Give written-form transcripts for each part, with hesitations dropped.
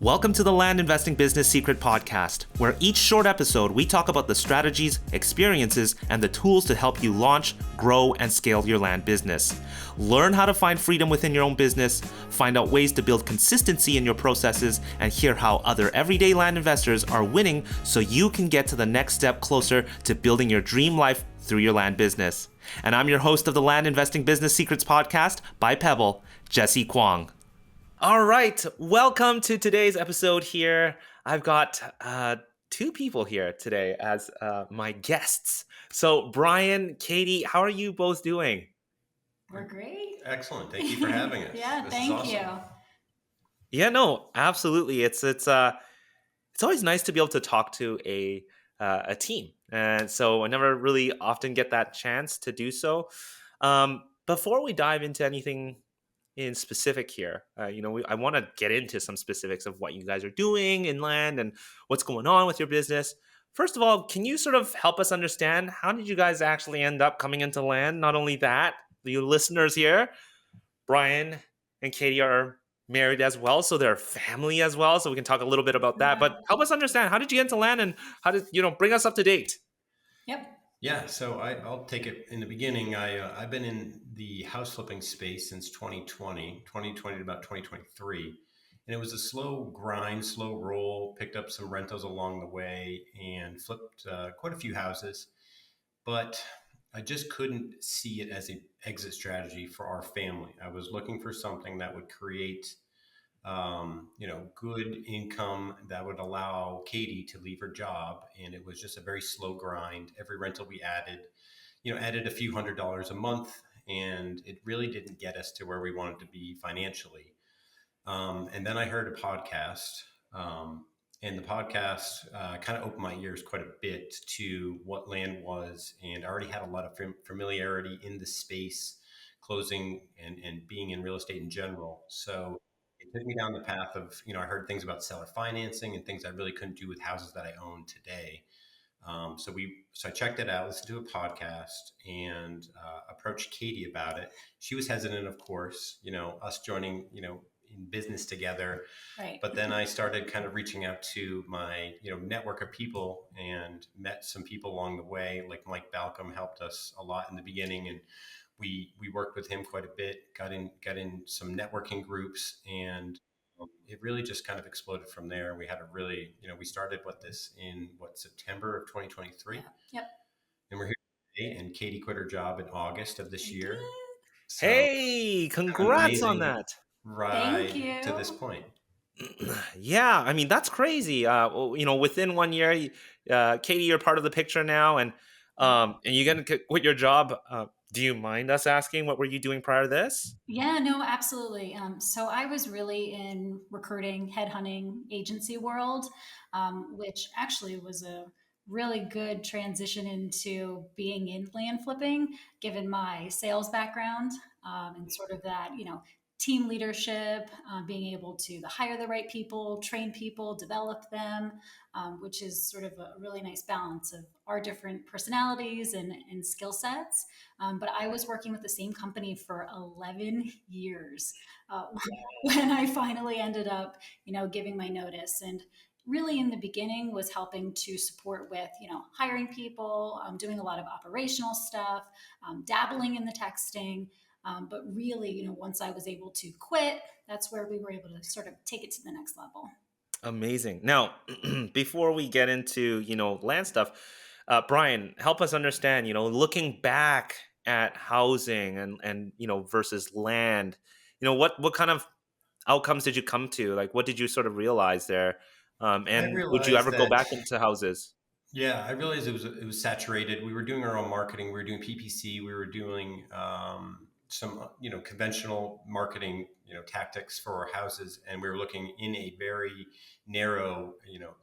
Welcome to the Land Investing Business Secret Podcast, where each short episode we talk about the strategies, experiences, and the tools to help you launch, grow, and scale your land business. Learn how to find freedom within your own business, find out ways to build consistency in your processes, and hear how other everyday land investors are winning so you can get to the next step closer to building your dream life through your land business. And I'm your host of the Land Investing Business Secrets Podcast by Pebble, Jesse Kwong. All right, welcome to today's episode here. I've got two people here today as my guests. So Brian, Katie, how are you both doing? We're great. Excellent. Thank you for having us. Yeah, This thank is awesome. you. Yeah, no, absolutely. It's always nice to be able to talk to a team, and so I never really often get that chance to do so. Before we dive into anything in specific here, I want to get into some specifics of what you guys are doing in land and what's going on with your business. First of all, can you sort of help us understand how did you guys actually end up coming into land? Not only that, you listeners here, Brian and Katie are married as well, so they're family as well. So we can talk a little bit about that. But help us understand, how did you get into land and how did bring us up to date? Yep. Yeah, so I'll take it in the beginning. I've been in the house flipping space since 2020 to about 2023. And it was a slow grind, slow roll, picked up some rentals along the way and flipped quite a few houses. But I just couldn't see it as an exit strategy for our family. I was looking for something that would create good income that would allow Katie to leave her job. And it was just a very slow grind. Every rental we added a few $100s a month, and it really didn't get us to where we wanted to be financially. And then I heard a podcast, and the podcast kind of opened my ears quite a bit to what land was. And I already had a lot of familiarity in the space, closing and being in real estate in general. So it took me down the path of, I heard things about seller financing and things I really couldn't do with houses that I own today. So I checked it out, listened to a podcast, and approached Katie about it. She was hesitant, of course, us joining, in business together. Right. But then I started kind of reaching out to my, network of people and met some people along the way. Like Mike Balcom helped us a lot in the beginning, and we worked with him quite a bit. Got in some networking groups, and it really just kind of exploded from there. We had a really, we started in September of 2023. Yep. And we're here today, and Katie quit her job in August of this year. So, hey, congrats on that. Right. Thank you. To this point. Yeah, I mean, that's crazy. Within 1 year, Katie, you're part of the picture now, and you're going to quit your job. Do you mind us asking, what were you doing prior to this? Yeah, no, absolutely. So I was really in recruiting, headhunting agency world, which actually was a really good transition into being in land flipping, given my sales background, and sort of that, team leadership, being able to hire the right people, train people, develop them, which is sort of a really nice balance of our different personalities and skill sets. But I was working with the same company for 11 years when I finally ended up, giving my notice. And really in the beginning was helping to support with, hiring people, doing a lot of operational stuff, dabbling in the texting. But really, once I was able to quit, that's where we were able to sort of take it to the next level. Amazing. Now, before we get into, land stuff, Brian, help us understand, looking back at housing and versus land, what kind of outcomes did you come to? Like, what did you sort of realize there? And would you ever go back into houses? Yeah, I realized it was saturated. We were doing our own marketing. We were doing PPC. We were doing some conventional marketing tactics for our houses, and we were looking in a very narrow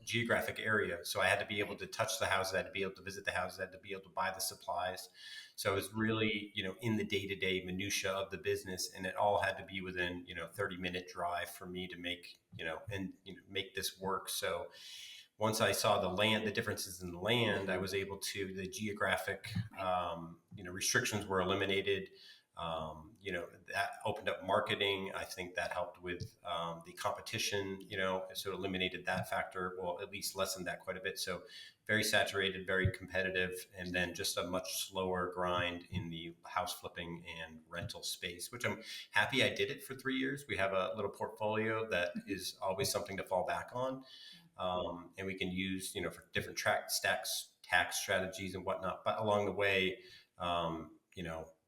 geographic area. So I had to be able to touch the houses. I had to be able to visit the houses. I had to be able to buy the supplies. So it was really in the day-to-day minutia of the business, and it all had to be within 30-minute drive for me to make make this work. So once I saw the differences in the land, I was able to, the geographic, restrictions were eliminated. That opened up marketing. I think that helped with the competition, so it eliminated that factor. Well, at least lessened that quite a bit. So very saturated, very competitive, and then just a much slower grind in the house flipping and rental space, which I'm happy I did it for 3 years. We have a little portfolio that is always something to fall back on. And we can use, for different tax strategies and whatnot. But along the way,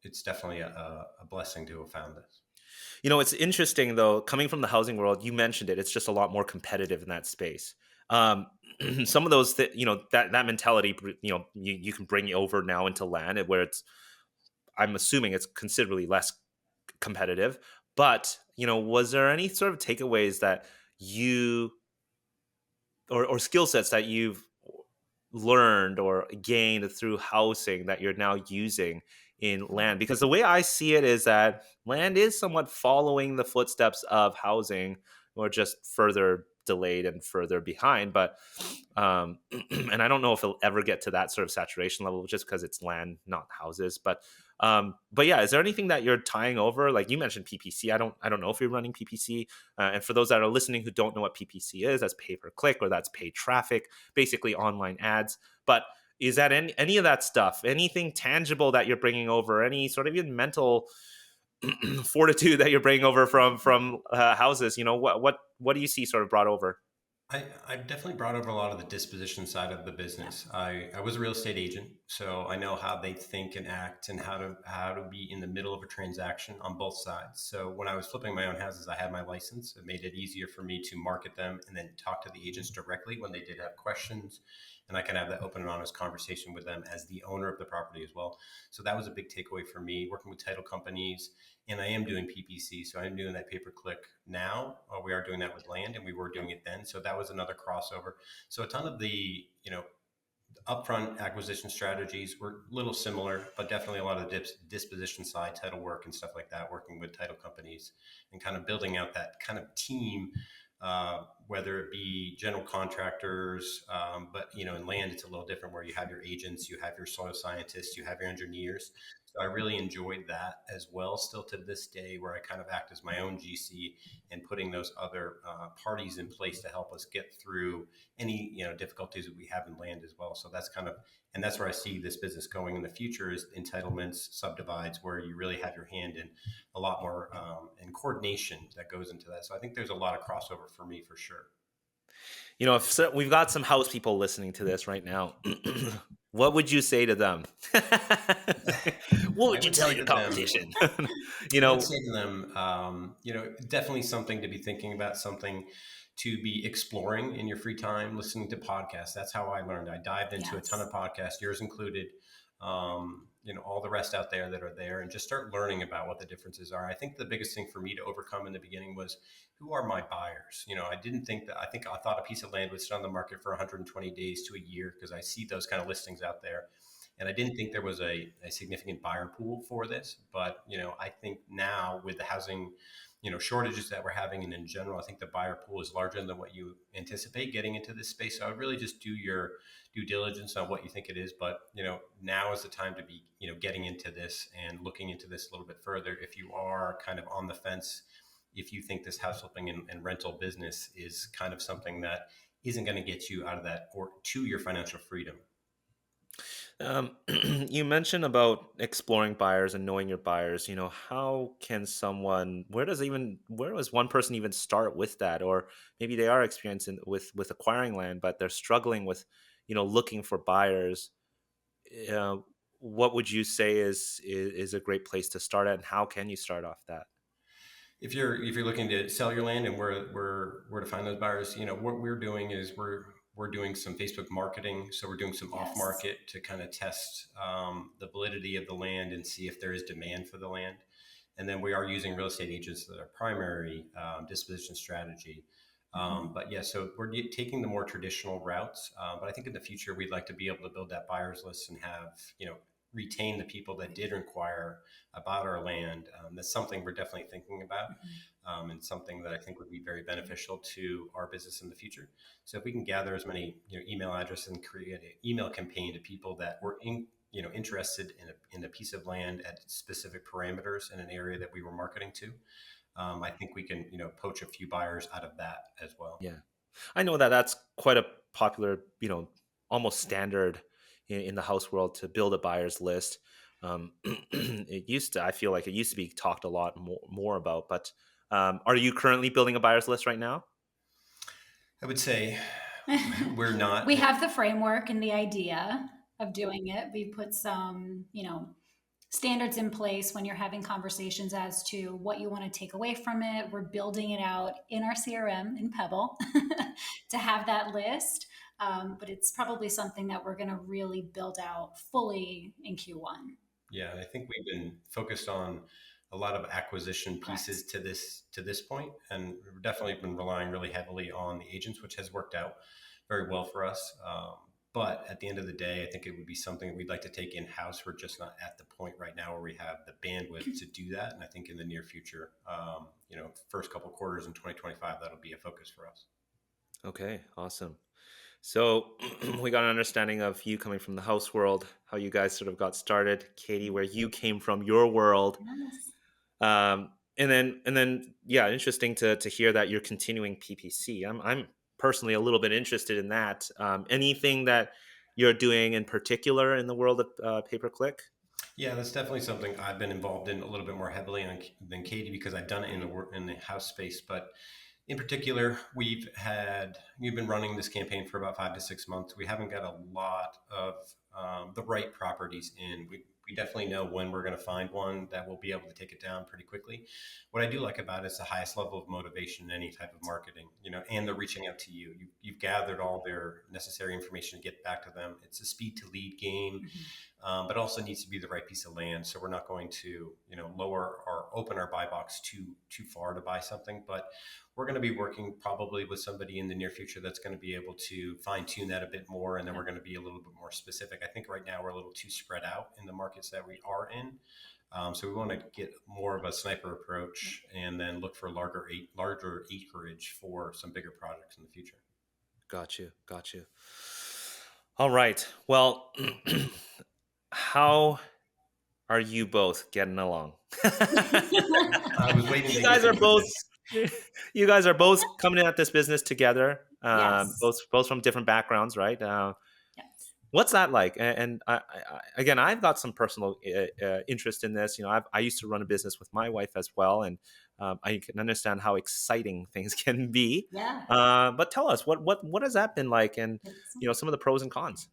it's definitely a blessing to have found this. It's interesting though, coming from the housing world, you mentioned it, it's just a lot more competitive in that space. Um, some of those, that mentality, you can bring over now into land where I'm assuming it's considerably less competitive. But, was there any sort of takeaways that you or skill sets that you've learned or gained through housing that you're now using in land? Because the way I see it is that land is somewhat following the footsteps of housing, or just further delayed and further behind. But and I don't know if it'll ever get to that sort of saturation level just because it's land, not houses. But yeah, is there anything that you're tying over? Like you mentioned PPC. I don't know if you're running PPC. And for those that are listening who don't know what PPC is, that's pay per click, or that's paid traffic, basically online ads. But is that any of that stuff, anything tangible that you're bringing over, any sort of even mental fortitude that you're bringing over from houses? What do you see sort of brought over? I've definitely brought over a lot of the disposition side of the business. I was a real estate agent, so I know how they think and act and how to be in the middle of a transaction on both sides. So when I was flipping my own houses, I had my license. It made it easier for me to market them and then talk to the agents directly when they did have questions. And I can have that open and honest conversation with them as the owner of the property as well. So that was a big takeaway for me, working with title companies. And I am doing PPC, so I'm doing that pay per click now. We are doing that with land, and we were doing it then. So that was another crossover. So a ton of the upfront acquisition strategies were a little similar, but definitely a lot of the disposition side, title work and stuff like that, working with title companies and kind of building out that kind of team, whether it be general contractors, but in land it's a little different where you have your agents, you have your soil scientists, you have your engineers. So I really enjoyed that as well, still to this day, where I kind of act as my own GC and putting those other parties in place to help us get through any difficulties that we have in land as well. So that's and that's where I see this business going in the future, is entitlements, subdivides, where you really have your hand in a lot more and coordination that goes into that. So I think there's a lot of crossover for me for sure. If we've got some house people listening to this right now, what would you say to them? What would you tell your competition? I would say to them, definitely something to be thinking about, something to be exploring in your free time, listening to podcasts. That's how I learned. I dived into a ton of podcasts, yours included, all the rest out there that are there, and just start learning about what the differences are. I think the biggest thing for me to overcome in the beginning was, who are my buyers? I thought a piece of land would sit on the market for 120 days to a year, because I see those kind of listings out there. And I didn't think there was a significant buyer pool for this. But, I think now with the housing, shortages that we're having, and in general, I think the buyer pool is larger than what you anticipate getting into this space. So I would really just do your due diligence on what you think it is. But, now is the time to be, getting into this and looking into this a little bit further. If you are kind of on the fence, if you think this house flipping and rental business is kind of something that isn't going to get you out of that or to your financial freedom. You mentioned about exploring buyers and knowing your buyers. How can where does one person even start with that? Or maybe they are experiencing with acquiring land, but they're struggling with, looking for buyers. Uh, what would you say is a great place to start at, and how can you start off that? If you're looking to sell your land and where to find those buyers, what we're doing is we're doing some Facebook marketing. So we're doing some off market to kind of test the validity of the land and see if there is demand for the land. And then we are using real estate agents as our primary disposition strategy. But yeah, so we're taking the more traditional routes. But I think in the future, we'd like to be able to build that buyers list and have, retain the people that did inquire about our land. That's something we're definitely thinking about, and something that I think would be very beneficial to our business in the future. So if we can gather as many email addresses and create an email campaign to people that were interested in a piece of land at specific parameters in an area that we were marketing to, I think we can, poach a few buyers out of that as well. Yeah. I know that that's quite a popular, almost standard in the house world to build a buyer's list. I feel like it used to be talked a lot more about, but are you currently building a buyer's list right now? I would say we're not. We have the framework and the idea of doing it. We put some, standards in place when you're having conversations as to what you want to take away from it. We're building it out in our CRM in Pebble to have that list. But it's probably something that we're going to really build out fully in Q1. Yeah, I think we've been focused on a lot of acquisition Correct. pieces to this point, and we've definitely been relying really heavily on the agents, which has worked out very well for us. But at the end of the day, I think it would be something that we'd like to take in house. We're just not at the point right now where we have the bandwidth to do that, and I think in the near future, first couple quarters in 2025, that'll be a focus for us. Okay, awesome. So we got an understanding of you coming from the house world, how you guys sort of got started, Katie, where you came from, your world. Yes. Yeah, interesting to hear that you're continuing PPC. I'm personally a little bit interested in that. Anything that you're doing in particular in the world of pay per click? Yeah, that's definitely something I've been involved in a little bit more heavily than Katie, because I've done it in the house space. But in particular, we've been running this campaign for about 5 to 6 months. We haven't got a lot of the right properties in. We definitely know when we're going to find one that will be able to take it down pretty quickly. What I do like about it is the highest level of motivation in any type of marketing, and they're reaching out to you. You've gathered all their necessary information to get back to them. It's a speed to lead game, but also needs to be the right piece of land. So we're not going to, lower or open our buy box too far to buy something, but we're going to be working probably with somebody in the near future that's going to be able to fine tune that a bit more. And then we're going to be a little bit more specific. I think right now we're a little too spread out in the markets that we are in. So we want to get more of a sniper approach and then look for larger acreage for some bigger projects in the future. Got you. Got you. All right. Well, how are you both getting along? I was waiting you to guys get are into both this. you guys are both coming in at this business together, Yes. both from different backgrounds, right? Yes. What's that like? And again, I've got some personal interest in this. I used to run a business with my wife as well, and I can understand how exciting things can be. Yeah. But tell us, what has that been like, and It's some of the pros and cons.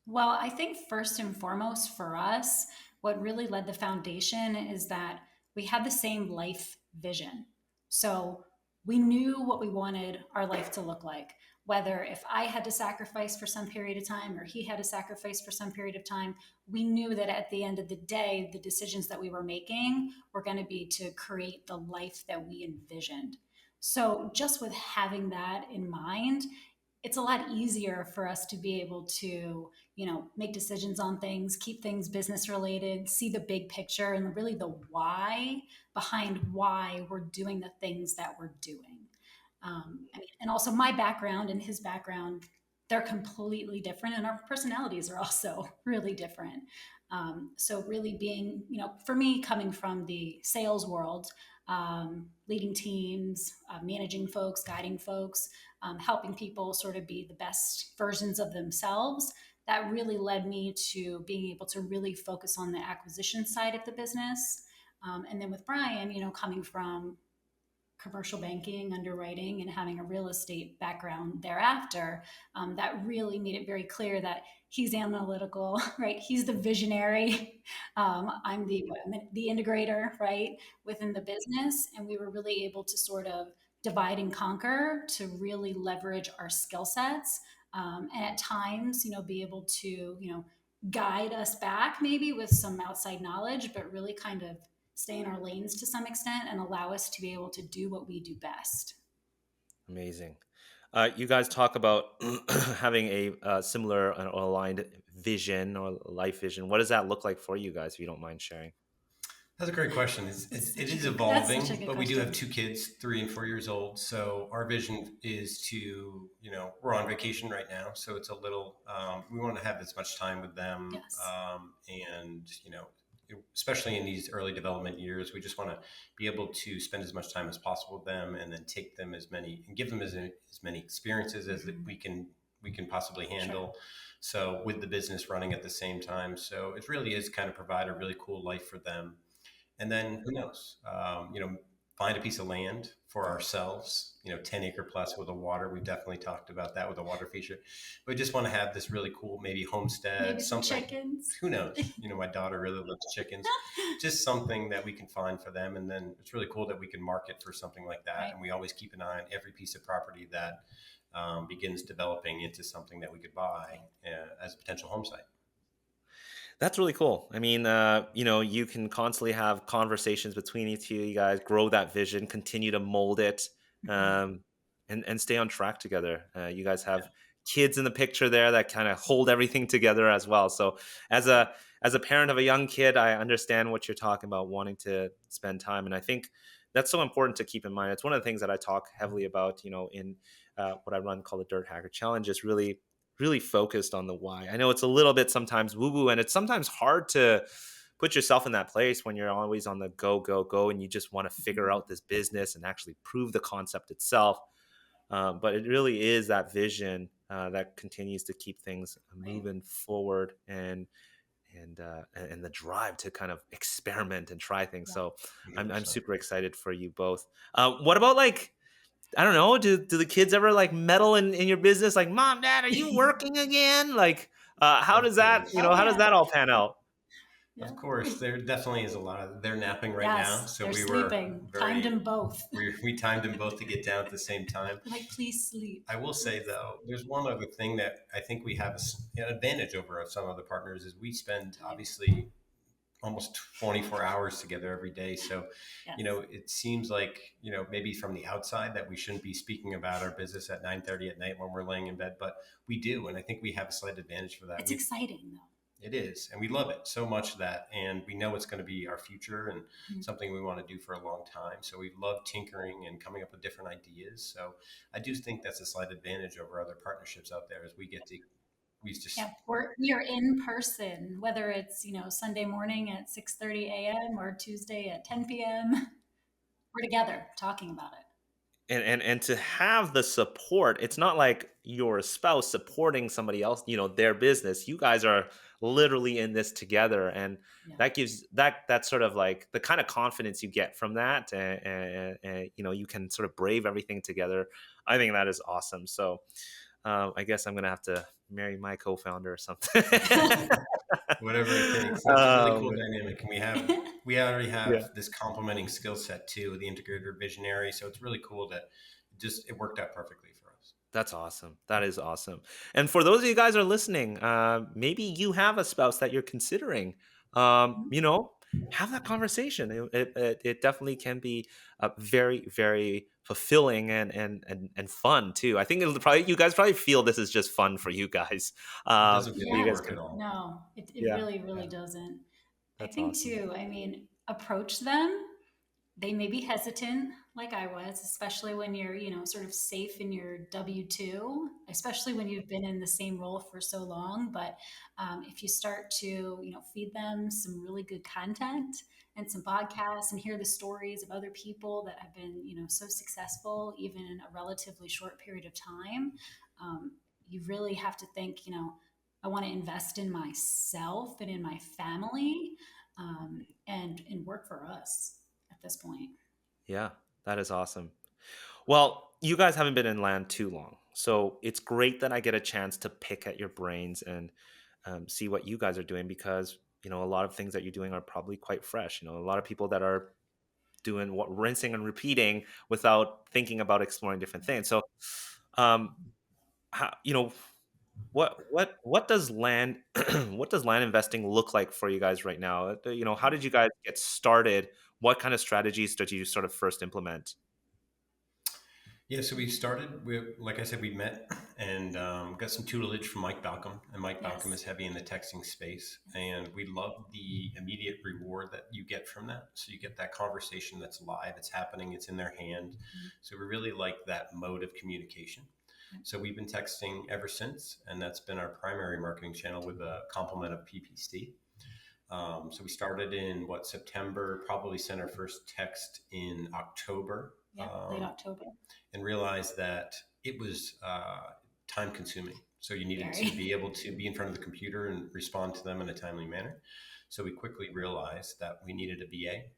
Well, I think first and foremost for us, what really led the foundation is that we had the same life vision. So we knew what we wanted our life to look like, whether if I had to sacrifice for some period of time or he had to sacrifice for some period of time, we knew that at the end of the day, the decisions that we were making were going to be to create the life that we envisioned. So just with having that in mind, it's a lot easier for us to be able to make decisions on things, keep things business related, see the big picture and really the why behind why we're doing the things that we're doing. And also my background and his background, they're completely different, and our personalities are also really different. So really being, for me, coming from the sales world, leading teams, managing folks, guiding folks, helping people sort of be the best versions of themselves, that really led me to being able to really focus on the acquisition side of the business. And then with Brian, coming from commercial banking, underwriting, and having a real estate background thereafter, that really made it very clear that he's analytical, right? He's the visionary. I'm the integrator, right, within the business, and we were really able to sort of divide and conquer to really leverage our skill sets, and at times, be able to, guide us back maybe with some outside knowledge, but really kind of stay in our lanes to some extent and allow us to be able to do what we do best. Amazing. You guys talk about having a similar or aligned vision or life vision. What does that look like for you guys, if you don't mind sharing? That's a great question. It is That's such a evolving, good but we do have question. 2 kids, 3 and 4 years old. So our vision is to, we're on vacation right now, so it's a little. We want to have as much time with them, Yes. and especially in these early development years, we just want to be able to spend as much time as possible with them, and then take them as many and give them as many experiences as that Hmm. we can possibly Sure. handle. So with the business running at the same time, so it really is kind of provide a really cool life for them. And then who knows? Find a piece of land for ourselves. 10 acre plus with a water. We've definitely talked about that with a water feature. We just want to have this really cool, maybe homestead, Maybe some something. chickens. Who knows? My daughter really loves chickens. Just something that we can find for them, and then it's really cool that we can market for something like that. Right. And we always keep an eye on every piece of property that begins developing into something that we could buy as a potential home site. That's really cool. I mean, you can constantly have conversations between you guys, grow that vision, continue to mold it, Mhm. um, and stay on track together. You guys have kids in the picture there that kind of hold everything together as well. So, as Right. a parent of a young kid, I understand what you're talking about, wanting to spend time, and I think that's so important to keep in mind. It's one of the things that I talk heavily about, in what I run called the Dirt Hacker Challenge, is really focused on the why. I know it's a little bit sometimes woo woo, and it's sometimes hard to put yourself in that place when you're always on the go, go, go, and you just want to figure Mhm. out this business and actually prove the concept itself. But it really is that vision that continues to keep things Right. moving forward, and the drive to kind of experiment and try things. Yeah. So I'm 100%. super excited for you both. What about, like, I don't know. Do the kids ever like meddle in your business? Like, mom, dad, are you working again? Like, how Of does that, course. how does Yeah. that all pan out? Of Yeah. course, there definitely is a lot of. They're napping right now, Yes. so They're we were sleeping. Timed very. them both. We timed them both to get down at the same time. They're like, please sleep. I will say Please. though, there's one other thing that I think we have an advantage over some other partners is we spend Time. obviously almost 24 hours together every day. So, Yes. it seems like, maybe from the outside that we shouldn't be speaking about our business at 9:30 at night when we're laying in bed, but we do. And I think we have a slight advantage for that. It's exciting though. It is. And we love it so much that, and we know it's going to be our future and Mhm. something we want to do for a long time. So we love tinkering and coming up with different ideas. So I do think that's a slight advantage over other partnerships out there as we Yeah, just, we are in person, whether it's Sunday morning at 6:30 a.m. or Tuesday at 10 p.m. We're together talking about it. And to have the support, it's not like your spouse supporting somebody else, their business. You guys are literally in this together, and Yeah. that gives that sort of like the kind of confidence you get from that, and you can sort of brave everything together. I think that is awesome. So I guess I'm gonna have to marry my co-founder or something. whatever it takes. It's a really cool um, dynamic. And we already yeah. have this complementing skill set too, the integrator visionary. So it's really cool that it worked out perfectly for us. That's awesome. That is awesome. And for those of you guys are listening, maybe you have a spouse that you're considering. Have that conversation. It definitely can be very, very fulfilling and fun too. I think you guys probably feel this is just fun for you guys. It doesn't feel You like Yeah. guys work at can, all. No, it yeah, really, really Yeah. doesn't. I that's think awesome. too, I mean, approach them. They may be hesitant, like I was, especially when you're, sort of safe in your W 2, especially when you've been in the same role for so long. But if you start to, feed them some really good content and some podcasts and hear the stories of other people that have been, so successful, even in a relatively short period of time, you really have to think, I want to invest in myself and in my family, and work for us at this point. Yeah, that is awesome. Well, you guys haven't been in land too long, so it's great that I get a chance to pick at your brains and see what you guys are doing, because a lot of things that you're doing are probably quite fresh. A lot of people that are doing what rinsing and repeating without thinking about exploring different things. So, um, how, what does land what does land investing look like for you guys right now? How did you guys get started? What kind of strategies did you sort of first implement? Yeah, so we started with, like I said, we met and got some tutelage from Mike Balcom. And Mike Balcom is Yes. heavy in the texting space. Yes. And we love the immediate reward that you get from that. So you get that conversation that's live, it's happening, it's in their hand. Mhm. So we really like that mode of communication. Yeah. So we've been texting ever since, and that's been our primary marketing channel with a complement of PPC. So we started in September, probably sent our first text in October, Yeah. Late October. and realized that it was time consuming. So you needed to Very. be able to be in front of the computer and respond to them in a timely manner. So we quickly realized that we needed a VA.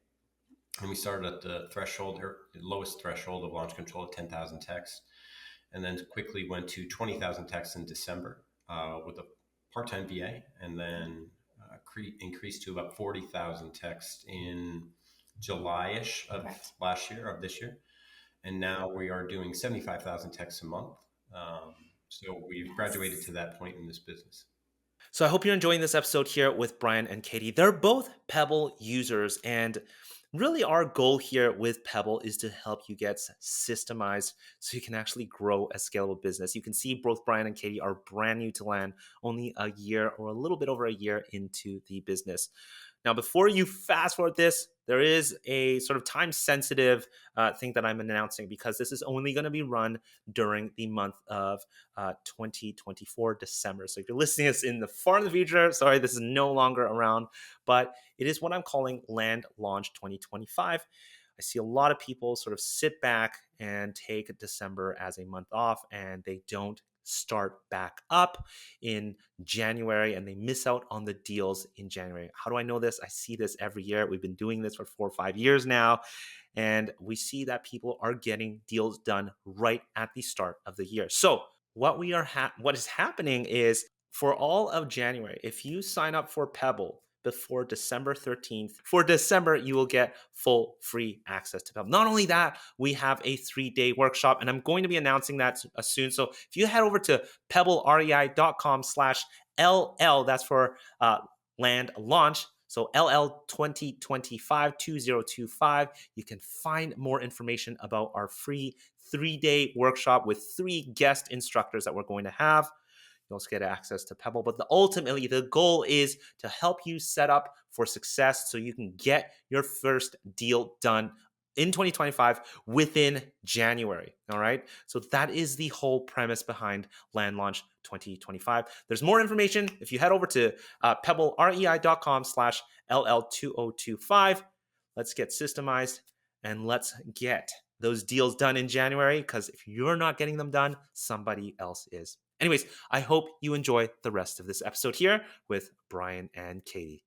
And we started at the threshold, or the lowest threshold of launch control at 10,000 texts, and then quickly went to 20,000 texts in December with a part-time VA, and then increased to about 40,000 texts in July-ish of Correct. this year. And now we are doing 75,000 texts a month. So we've graduated Yes. to that point in this business. So I hope you're enjoying this episode here with Brian and Katie. They're both Pebble users, and really our goal here with Pebble is to help you get systemized so you can actually grow a scalable business. You can see both Brian and Katie are brand new to land, only a year or a little bit over a year into the business. Now, before you fast forward this, there is a sort of time sensitive thing that I'm announcing because this is only going to be run during the month of 2024 December. So if you're listening to this in the far in the future, sorry, this is no longer around, but it is what I'm calling Land Launch 2025. I see a lot of people sort of sit back and take December as a month off, and they don't start back up in January and they miss out on the deals in January. How do I know this? I see this every year. We've been doing this for 4 or 5 years now. And we see that people are getting deals done right at the start of the year. So what is happening is for all of January, if you sign up for Pebble before December 13th, for December, you will get full free access to Pebble. Not only that, we have a 3-day workshop, and I'm going to be announcing that soon. So if you head over to pebblerei.com/LL, that's for land launch. So LL 2025 2025. You can find more information about our free 3-day workshop with 3 guest instructors that we're going to have. You also get access to Pebble, but ultimately the goal is to help you set up for success so you can get your first deal done in 2025 within January. All right. So that is the whole premise behind Land Launch 2025. There's more information if you head over to pebblerei.com/LL2025. Let's get systemized and let's get those deals done in January, because if you're not getting them done, somebody else is. Anyways, I hope you enjoy the rest of this episode here with Brian and Katie.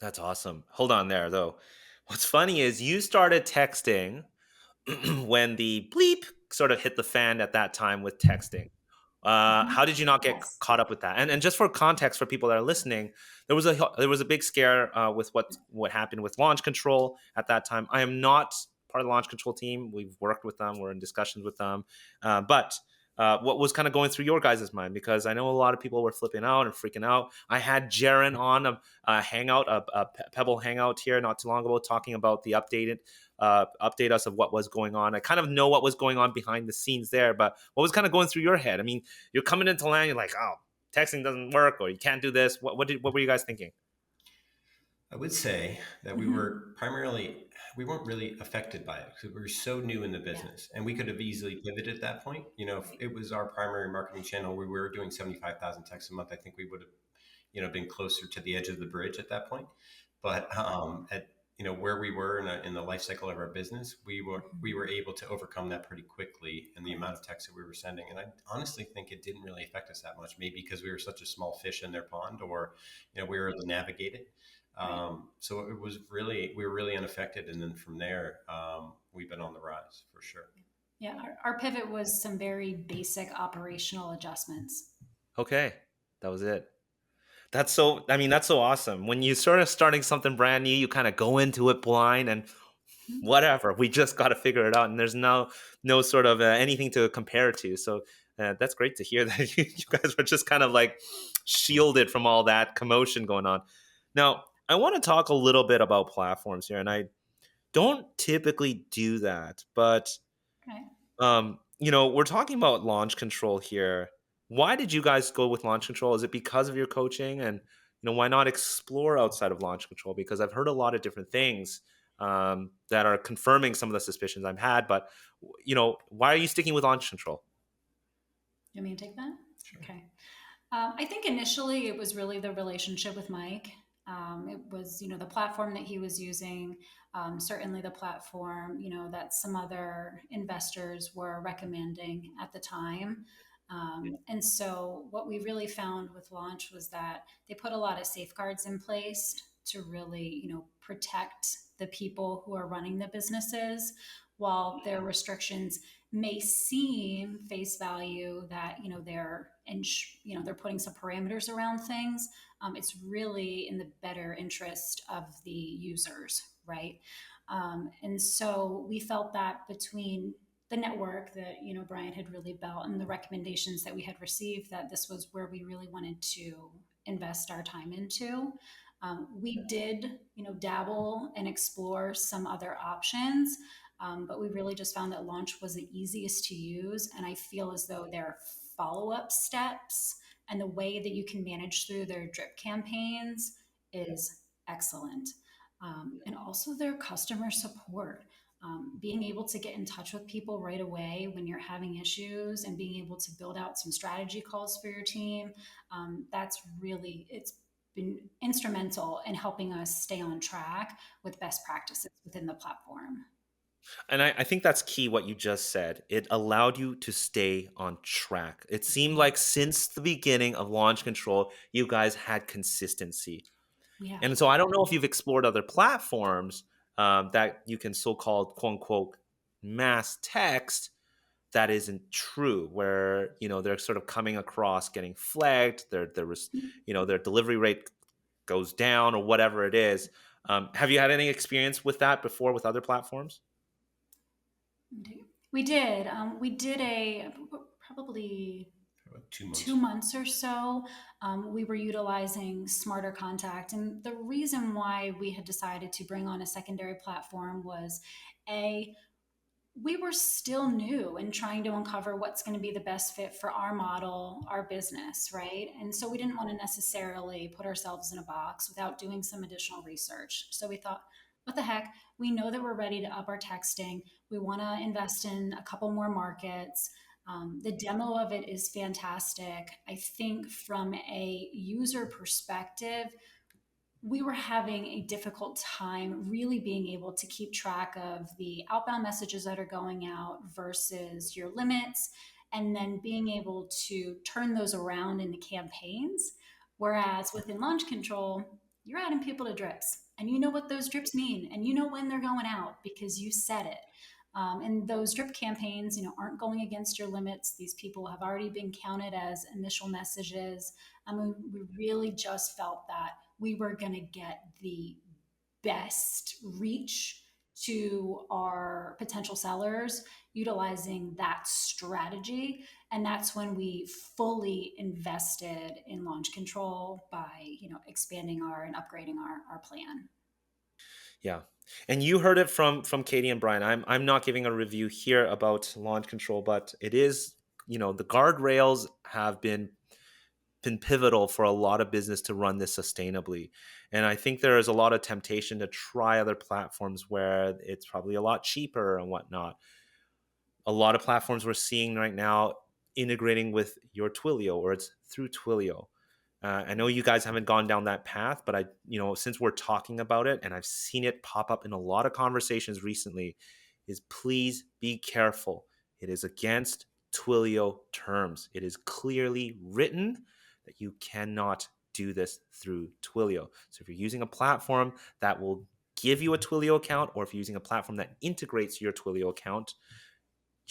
That's awesome. Hold on there, though. What's funny is you started texting when the bleep sort of hit the fan at that time with texting. Mhm. How did you not get Yes. caught up with that? And just for context for people that are listening, there was a big scare with what happened with launch control at that time. I am not part of the launch control team. We've worked with them. We're in discussions with them. But what was kind of going through your guys' mind? Because I know a lot of people were flipping out and freaking out. I had Jaron on a hangout, a Pebble hangout here not too long ago, talking about the update us of what was going on. I kind of know what was going on behind the scenes there, but what was kind of going through your head? I mean, you're coming into land, you're like, oh, texting doesn't work, or you can't do this. What were you guys thinking? I would say that Mhm. we weren't really affected by it because we were so new in the Yeah. business, and we could have easily pivoted at that point. If Right. it was our primary marketing channel, we were doing 75,000 texts a month. I think we would have, been closer to the edge of the bridge at that point. But at where we were in the life cycle of our business, we Mhm. were able to overcome that pretty quickly, and the amount Correct. of texts that we were sending. And I honestly think it didn't really affect us that much, maybe because we were such a small fish in their pond, or we were able to navigate it. Right. So we were really unaffected, and then from there, we've been on the rise for sure. Yeah. Our pivot was some very basic operational adjustments. Okay, that was it. I mean, that's so awesome. When you sort of starting something brand new, you kind of go into it blind and Mhm. whatever. We just got to figure it out, and there's no sort of anything to compare to. So that's great to hear that you guys were just kind of like shielded from all that commotion going on. Now, I want to talk a little bit about platforms here, and I don't typically do that, but Okay. we're talking about launch control here. Why did you guys go with launch control? Is it because of your coaching? And why not explore outside of launch control? Because I've heard a lot of different things that are confirming some of the suspicions I've had. But why are you sticking with launch control? You want me to take that? Sure. Okay. I think initially it was really the relationship with Mike. It was, the platform that he was using, certainly the platform, that some other investors were recommending at the time. And so what we really found with Launch was that they put a lot of safeguards in place to really, protect the people who are running the businesses, while their restrictions may seem face value that they're putting some parameters around things. It's really in the better interest of the users, right? And so we felt that between the network that Brian had really built and the recommendations that we had received, that this was where we really wanted to invest our time into. We did dabble and explore some other options, but we really just found that Launch was the easiest to use. And I feel as though their follow up steps and the way that you can manage through their drip campaigns is excellent. And also their customer support. Being able to get in touch with people right away when you're having issues and being able to build out some strategy calls for your team, it's been instrumental in helping us stay on track with best practices within the platform. And I think that's key what you just said. It allowed you to stay on track. It seemed Mhm. like since the beginning of launch control, you guys had consistency. We have. And so I don't know if you've explored other platforms that you can so-called quote unquote mass text that isn't true, where they're sort of coming across getting flagged, their delivery rate goes down or whatever it is. Have you had any experience with that before with other platforms? We did. We did probably About 2 months. 2 months or so. We were utilizing Smarter Contact. And the reason why we had decided to bring on a secondary platform was A, we were still new and trying to uncover what's going to be the best fit for our model, our business, right? And so we didn't want to necessarily put ourselves in a box without doing some additional research. So we thought, what the heck? We know that we're ready to up our texting. We want to invest in a couple more markets. The demo of it is fantastic. I think from a user perspective, we were having a difficult time really being able to keep track of the outbound messages that are going out versus your limits, and then being able to turn those around into campaigns. Whereas within launch control, you're adding people to drips and you know what those drips mean and you know when they're going out because you said it. And those drip campaigns, aren't going against your limits. These people have already been counted as initial messages. I mean, we really just felt that we were going to get the best reach to our potential sellers utilizing that strategy. And that's when we fully invested in launch control by expanding and upgrading our plan. Yeah. And you heard it from Katie and Brian. I'm not giving a review here about launch control, but it is, the guardrails have been pivotal for a lot of business to run this sustainably. And I think there is a lot of temptation to try other platforms where it's probably a lot cheaper and whatnot. A lot of platforms we're seeing right now integrating with your Twilio or it's through Twilio. I know you guys haven't gone down that path, but since we're talking about it and I've seen it pop up in a lot of conversations recently, is please be careful. It is against Twilio terms. It is clearly written that you cannot do this through Twilio. So if you're using a platform that will give you a Twilio account, or if you're using a platform that integrates your Twilio account,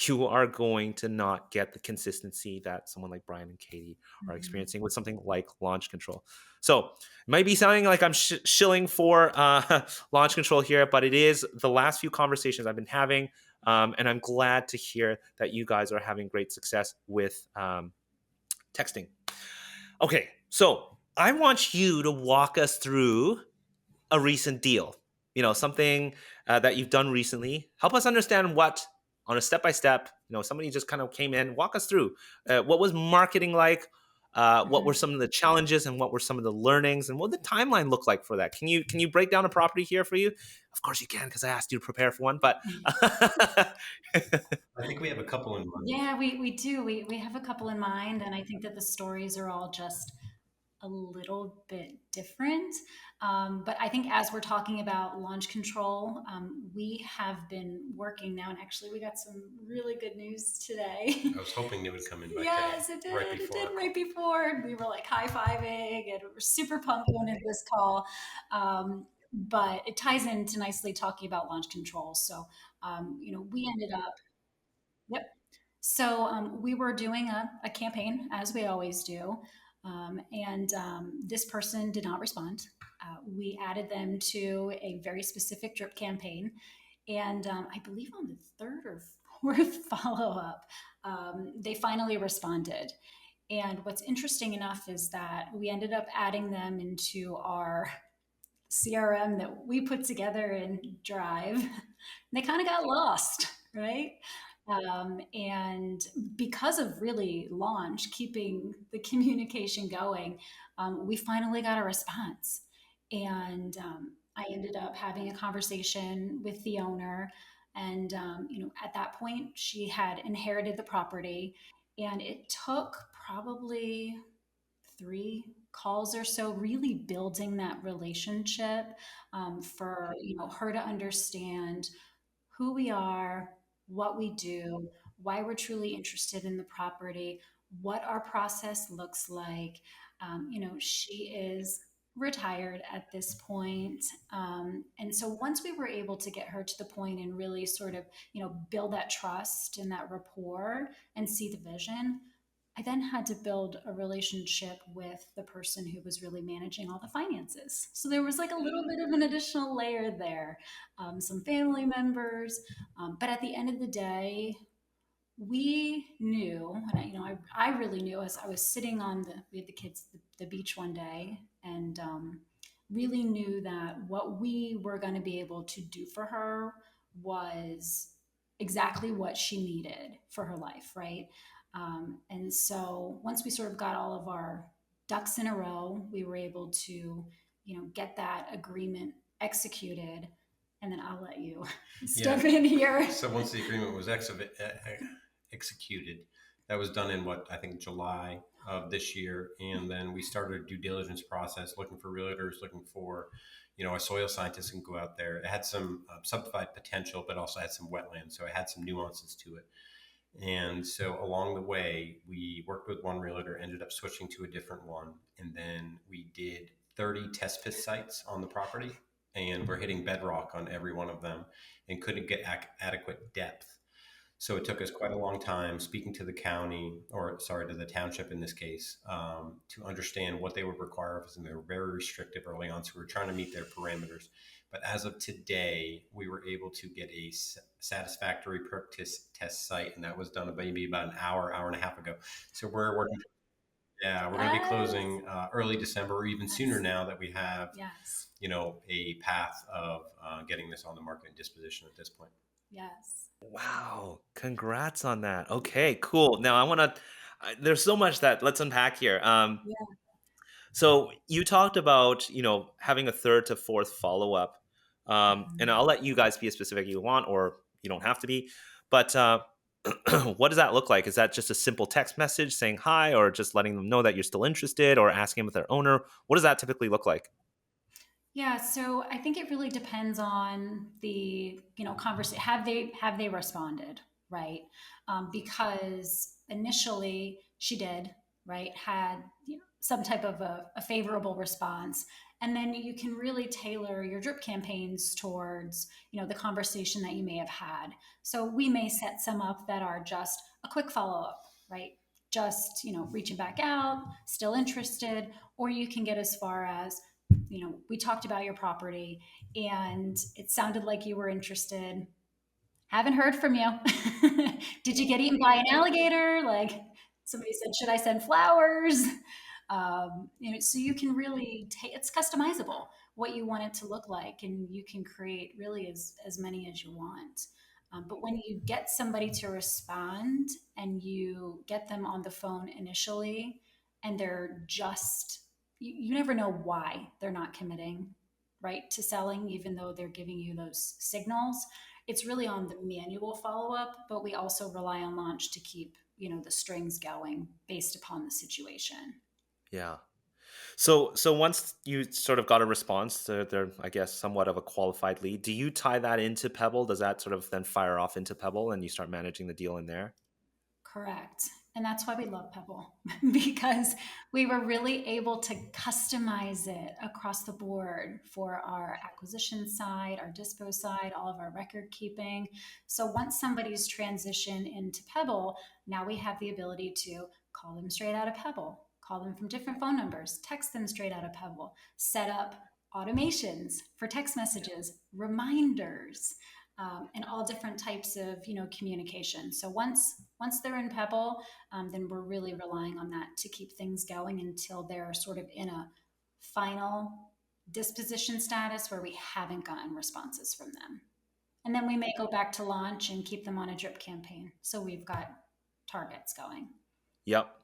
you are going to not get the consistency that someone like Brian and Katie are Mhm. experiencing with something like launch control. So it might be sounding like I'm shilling for launch control here, but it is the last few conversations I've been having. And I'm glad to hear that you guys are having great success with texting. Okay, so I want you to walk us through a recent deal, something that you've done recently. Help us understand what on a step by step. Somebody just kind of came in, walk us through what was marketing like. What were Mhm. some of the challenges and what were some of the learnings and what did the timeline look like for that? Can you break down a property here for you? Of course you can, because I asked you to prepare for one. But I think we have a couple in mind. Yeah, we do. We have a couple in mind, and I think that the stories are all just a little bit different. But I think as we're talking about launch control, we have been working now, and actually, we got some really good news today. I was hoping they would come in by today, Yes, it right did. It before did our right call. before. We were like high fiving, and we're super pumped going into this call. But it ties into nicely talking about launch control. So, we ended up. Yep. So we were doing a campaign as we always do, and this person did not respond. We added them to a very specific drip campaign, and I believe on the third or fourth follow up, they finally responded. And what's interesting enough is that we ended up adding them into our CRM that we put together in Drive. They kind of got lost, right? And because of really launch, keeping the communication going, we finally got a response. And I ended up having a conversation with the owner. And, at that point, she had inherited the property. And it took probably 3 calls or so, really building that relationship, for her to understand who we are, what we do, why we're truly interested in the property, what our process looks like. She is retired at this point. And so once we were able to get her to the point and really sort of, build that trust and that rapport and see the vision, I then had to build a relationship with the person who was really managing all the finances. So there was like a little bit of an additional layer there, some family members. But at the end of the day, we knew, and I really knew as I was sitting on we had the kids, the beach one day, and really knew that what we were going to be able to do for her was exactly what she needed for her life, right? And so once we sort of got all of our ducks in a row, we were able to, get that agreement executed. And then I'll let you Yeah. step in here. So once the agreement was executed, that was done in what I think July of this year, and then we started a due diligence process, looking for realtors, looking for, a soil scientist can go out there. It had some subdivided potential, but also had some wetlands, so it had some nuances to it. And so along the way, we worked with one realtor, ended up switching to a different one, and then we did 30 test pit sites on the property, and we're hitting bedrock on every one of them, and couldn't get adequate depth. So it took us quite a long time speaking to the county, or sorry, to the township in this case, to understand what they would require of us. And they were very restrictive early on. So we were trying to meet their parameters. But as of today, we were able to get a satisfactory perk test site. And that was done maybe about an hour, hour and a half ago. So we're working. Yeah, we're going to be Yes. closing early December, or even sooner Yes. now that we have, Yes. a path of getting this on the market and disposition at this point. Yes. Wow, congrats on that. Okay, cool. Now I want to. There's so much that let's unpack here. Yeah. So you talked about having a third to fourth follow up, and Mhm. I'll let you guys be as specific as you want, or you don't have to be. But what does that look like? Is that just a simple text message saying hi, or just letting them know that you're still interested, or asking with their owner? What does that typically look like? Yeah, so I think it really depends on the, conversation. Have they responded, right? Because initially she did, right? Had some type of a favorable response, and then you can really tailor your drip campaigns towards the conversation that you may have had. So we may set some up that are just a quick follow up, right? Just reaching back out, still interested, or you can get as far as we talked about your property and it sounded like you were interested. Haven't heard from you. Did you get eaten by an alligator? Like somebody said, should I send flowers? So you can really take it's customizable what you want it to look like, and you can create really as many as you want. But when you get somebody to respond and you get them on the phone initially, and they're just, you never know why they're not committing, right, to selling, even though they're giving you those signals. It's really on the manual follow up, but we also rely on launch to keep, the strings going based upon the situation. Yeah. So once you sort of got a response, they're I guess somewhat of a qualified lead. Do you tie that into Pebble? Does that sort of then fire off into Pebble and you start managing the deal in there? Correct. And that's why we love Pebble because we were really able to customize it across the board for our acquisition side, our dispo side, all of our record keeping. So once somebody's transitioned into Pebble, now we have the ability to call them straight out of Pebble, call them from different phone numbers, text them straight out of Pebble, set up automations for text messages, reminders, and all different types of communication. So once they're in Pebble, then we're really relying on that to keep things going until they're sort of in a final disposition status where we haven't gotten responses from them. And then we may go back to launch and keep them on a drip campaign. So we've got targets going. Yep.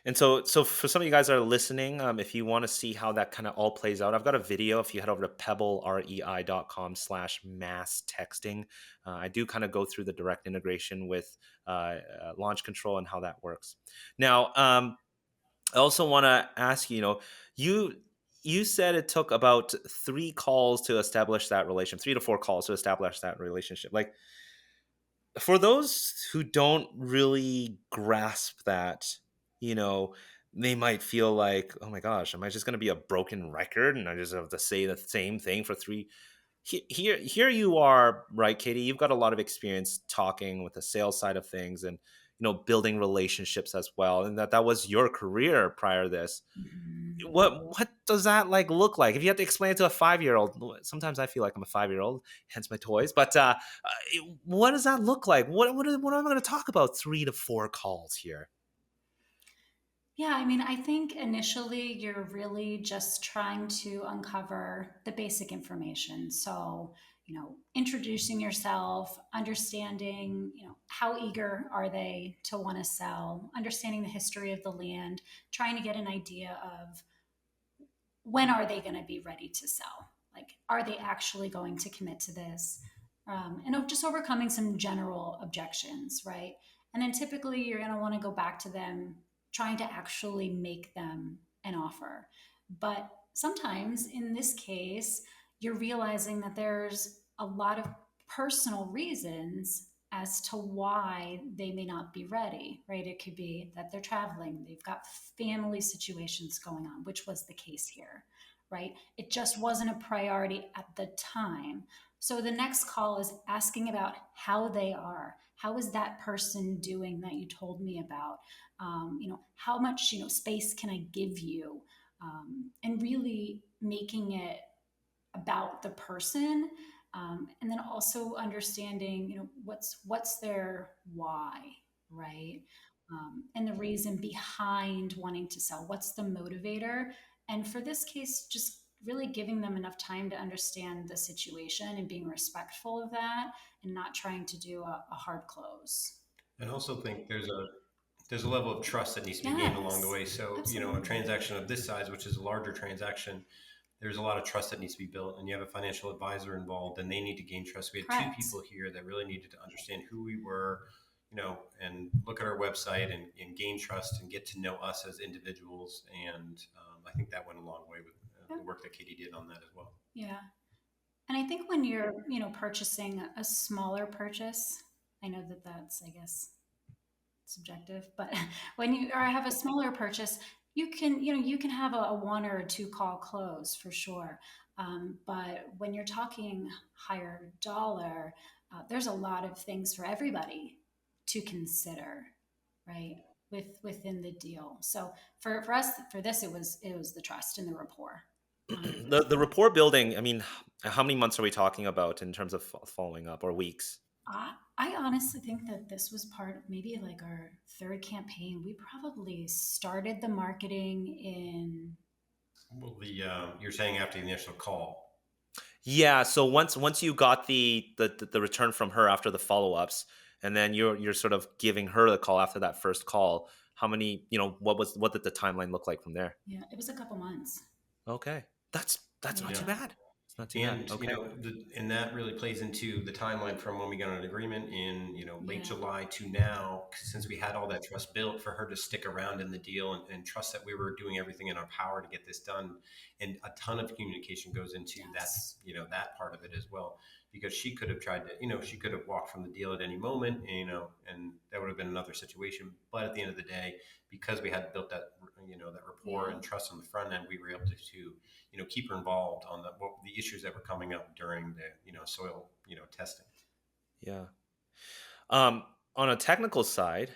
And so for some of you guys that are listening, if you want to see how that kind of all plays out, I've got a video. If you head over to pebblerei.com/mass texting, I do kind of go through the direct integration with launch control and how that works. Now, I also want to ask you, you you said it took about 3 calls to establish that relation, 3 to 4 calls to establish that relationship. Like, for those who don't really grasp that, you know, they might feel like, oh my gosh, am I just going to be a broken record and I just have to say the same thing for three? Here you are, right, Katie? You've got a lot of experience talking with the sales side of things and building relationships as well, and that was your career prior to this. Mhm. What does that like look like if you have to explain it to a 5 year old? Sometimes I feel like I'm a 5 year old, hence my toys. But what does that look like? What am I going to talk about? 3 to 4 calls here. Yeah, I mean, I think initially you're really just trying to uncover the basic information. So, introducing yourself, understanding, how eager are they to want to sell, understanding the history of the land, trying to get an idea of when are they going to be ready to sell? Like, are they actually going to commit to this? And just overcoming some general objections, right? And then typically you're going to want to go back to them, trying to actually make them an offer. But sometimes in this case, you're realizing that there's a lot of personal reasons as to why they may not be ready, right? It could be that they're traveling, they've got family situations going on, which was the case here, right? It just wasn't a priority at the time. So the next call is asking about how they are. How is that person doing that you told me about? How much space can I give you? And really making it about the person, and then also understanding what's their why, right, and the reason behind wanting to sell, what's the motivator. And for this case, just really giving them enough time to understand the situation and being respectful of that and not trying to do a hard close. I also think there's a level of trust that needs to be gained along the Yes, way. So, a absolutely. transaction of this size, which is a larger transaction, there's a lot of trust that needs to be built, and you have a financial advisor involved, and they need to gain trust. We had two Correct. people here that really needed to understand who we were, and look at our website and gain trust and get to know us as individuals. And I think that went a long way with Yep. the work that Katie did on that as well. Yeah. And I think when you're, purchasing a smaller purchase, I know that that's, I guess, subjective, but when you or have a smaller purchase, you can have a 1 or 2 call close for sure. But when you're talking higher dollar, there's a lot of things for everybody to consider, right? Within the deal. So for us, for this, it was the trust and the rapport, 100%. The rapport building. I mean, how many months are we talking about in terms of following up, or weeks? I honestly think that this was part of maybe like our third campaign. We probably started the marketing in Well, the you're saying after the initial call. Yeah. So once you got the return from her after the follow ups, and then you're sort of giving her the call after that first call. How many? What did the timeline look like from there? Yeah, it was a couple months. Okay, that's not too Yeah. Yeah. bad. It's not too bad. And Okay. and that really plays into the timeline from when we got an agreement in late Yeah. July to now, since we had all that trust built for her to stick around in the deal and trust that we were doing everything in our power to get this done. And a ton of communication goes into that, Yes. that part of it as well, because she could have tried to, she could have walked from the deal at any moment, and that would have been another situation. But at the end of the day, because we had built that, that rapport Yeah. and trust on the front end, we were able to keep her involved on the issues that were coming up during the soil testing. Yeah. Um, on a technical side,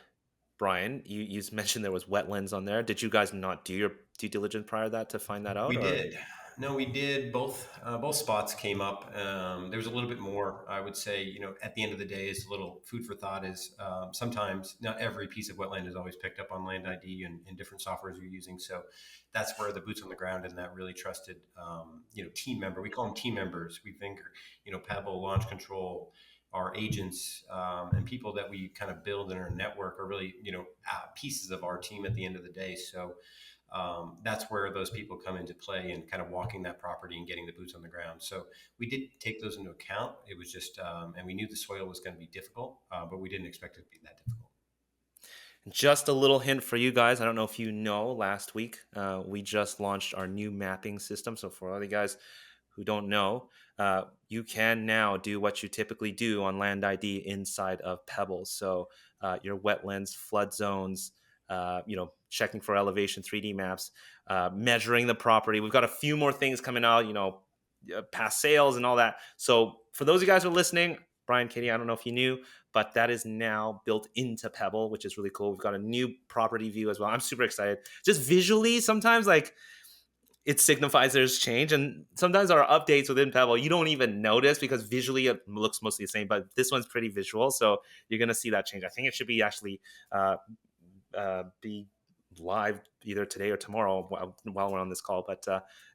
Brian, you mentioned there was wetlands on there. Did you guys not do your due diligence prior to that to find that out, We or? did. No, we did. Both spots came up. There was a little bit more. I would say, at the end of the day, is a little food for thought. Is sometimes not every piece of wetland is always picked up on Land ID and different softwares you're using. So that's where the boots on the ground and that really trusted, team member. We call them team members. We think, Pebble, Launch Control, our agents, and people that we kind of build in our network are really, pieces of our team at the end of the day. So that's where those people come into play and kind of walking that property and getting the boots on the ground. So we did take those into account. It was just, and we knew the soil was going to be difficult, but we didn't expect it to be that difficult. Just a little hint for you guys. I don't know if you know, last week we just launched our new mapping system. So for all you guys who don't know, you can now do what you typically do on Land ID inside of Pebbles. So your wetlands, flood zones, checking for elevation 3D maps, measuring the property. We've got a few more things coming out, past sales and all that. So for those of you guys who are listening, Brian, Katie, I don't know if you knew, but that is now built into Pebble, which is really cool. We've got a new property view as well. I'm super excited. Just visually, sometimes like it signifies there's change, and sometimes our updates within Pebble you don't even notice because visually it looks mostly the same. But this one's pretty visual, so you're gonna see that change. I think it should be actually be live either today or tomorrow while we're on this call. But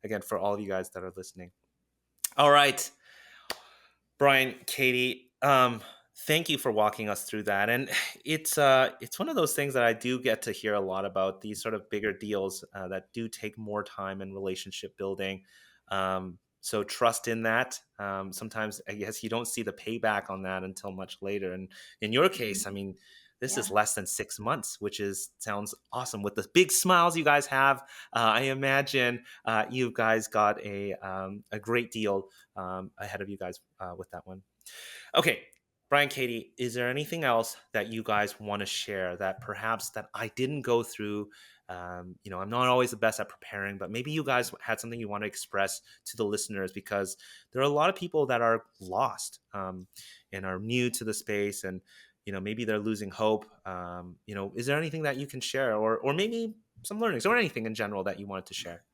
again, for all of you guys that are listening, all right. Brian, Katie, thank you for walking us through that. And it's one of those things that I do get to hear a lot about, these sort of bigger deals that do take more time and relationship building. So trust in that. Sometimes I guess you don't see the payback on that until much later. And in your case, I Mhm. mean, this is Yeah. less than 6 months, which is sounds awesome. With the big smiles you guys have, I imagine you guys got a great deal ahead of you guys with that one. Okay, Brian, Katie, is there anything else that you guys want to share that perhaps that I didn't go through? I'm not always the best at preparing, but maybe you guys had something you want to express to the listeners, because there are a lot of people that are lost and are new to the space, and maybe they're losing hope. Is there anything that you can share, or maybe some learnings, or anything in general that you wanted to share?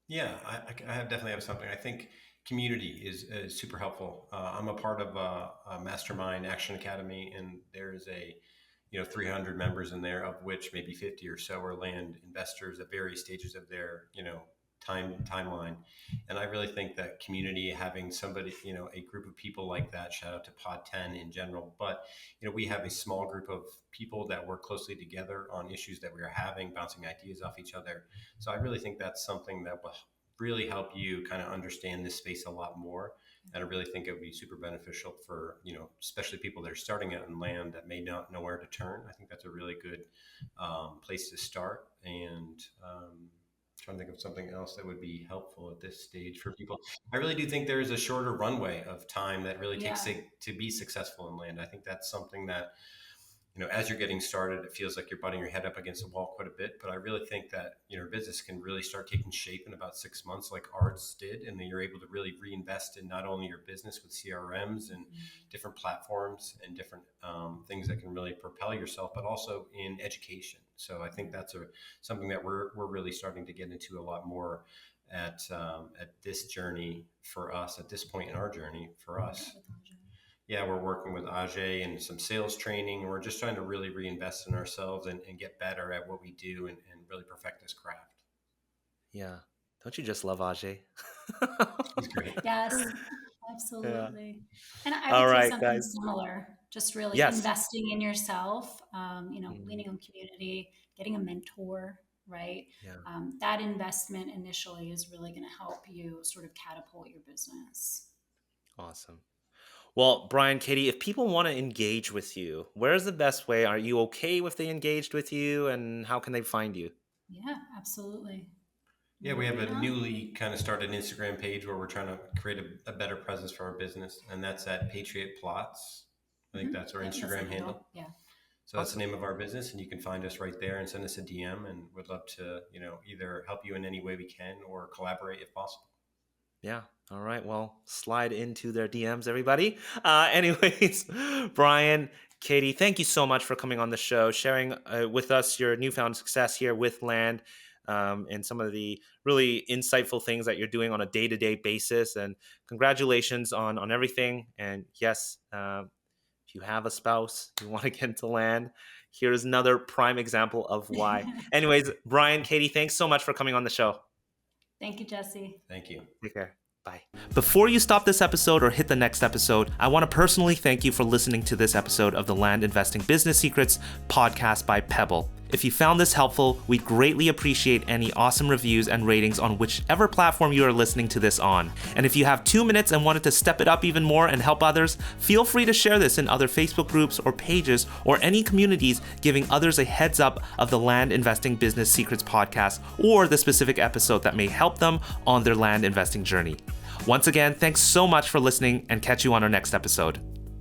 Yeah, I have definitely have something. I think community is super helpful. I'm a part of a mastermind Action Academy, and there is 300 members in there, of which maybe 50 or so are land investors at various stages of their timeline. And I really think that community, having somebody, a group of people like that, shout out to Pod 10 in general, but we have a small group of people that work closely together on issues that we are having, bouncing ideas off each other. So I really think that's something that will really help you kind of understand this space a lot more. And I really think it would be super beneficial for, especially people that are starting out in land that may not know where to turn. I think that's a really good place to start. And trying to think of something else that would be helpful at this stage for people. I really do think there is a shorter runway of time that really takes Yeah. to be successful in land. I think that's something that as you're getting started, it feels like you're butting your head up against the wall quite a bit. But I really think that your business can really start taking shape in about 6 months, like ours did, and then you're able to really reinvest in not only your business with CRMs and different platforms and different things that can really propel yourself, but also in education. So I think that's something that we're really starting to get into a lot more at this journey for us, at this point in our journey for Yeah, us. with Andre. Yeah, we're working with Ajay and some sales training. We're just trying to really reinvest in ourselves and get better at what we do and really perfect this craft. Yeah. Don't you just love Ajay? He's great. Yes, Yeah. absolutely. And I All would say right, something guys. similar, just really Yes. investing in yourself, Mm, leaning on community, getting a mentor, right? yeah. That investment initially is really going to help you sort of catapult your business. Awesome. Well, Brian, Katie, if people want to engage with you, where's the best way? Are you okay if they engaged with you, and how can they find you? Yeah, absolutely. Yeah, we have a Yeah. newly kind of started Instagram page where we're trying to create a better presence for our business, and that's at Patriot Plots. I think that's our Yep, that's the Instagram handle. handle. Yeah. So that's the Awesome. name of our business, and you can find us right there and send us a DM, and we'd love to, either help you in any way we can or collaborate if possible. Yeah. All right. Well, slide into their DMs, everybody. Anyways, Brian, Katie, thank you so much for coming on the show, sharing with us your newfound success here with Land, and some of the really insightful things that you're doing on a day-to-day basis. And congratulations on everything. And yes, if you have a spouse, you want to get into Land, here's another prime example of why. Anyways, Brian, Katie, thanks so much for coming on the show. Thank you, Jesse. Thank you. Take care. Bye. Before you stop this episode or hit the next episode, I want to personally thank you for listening to this episode of the Land Investing Business Secrets podcast by Pebble. If you found this helpful, we'd greatly appreciate any awesome reviews and ratings on whichever platform you are listening to this on. And if you have 2 minutes and wanted to step it up even more and help others, feel free to share this in other Facebook groups or pages or any communities, giving others a heads up of the Land Investing Business Secrets podcast or the specific episode that may help them on their land investing journey. Once again, thanks so much for listening, and catch you on our next episode.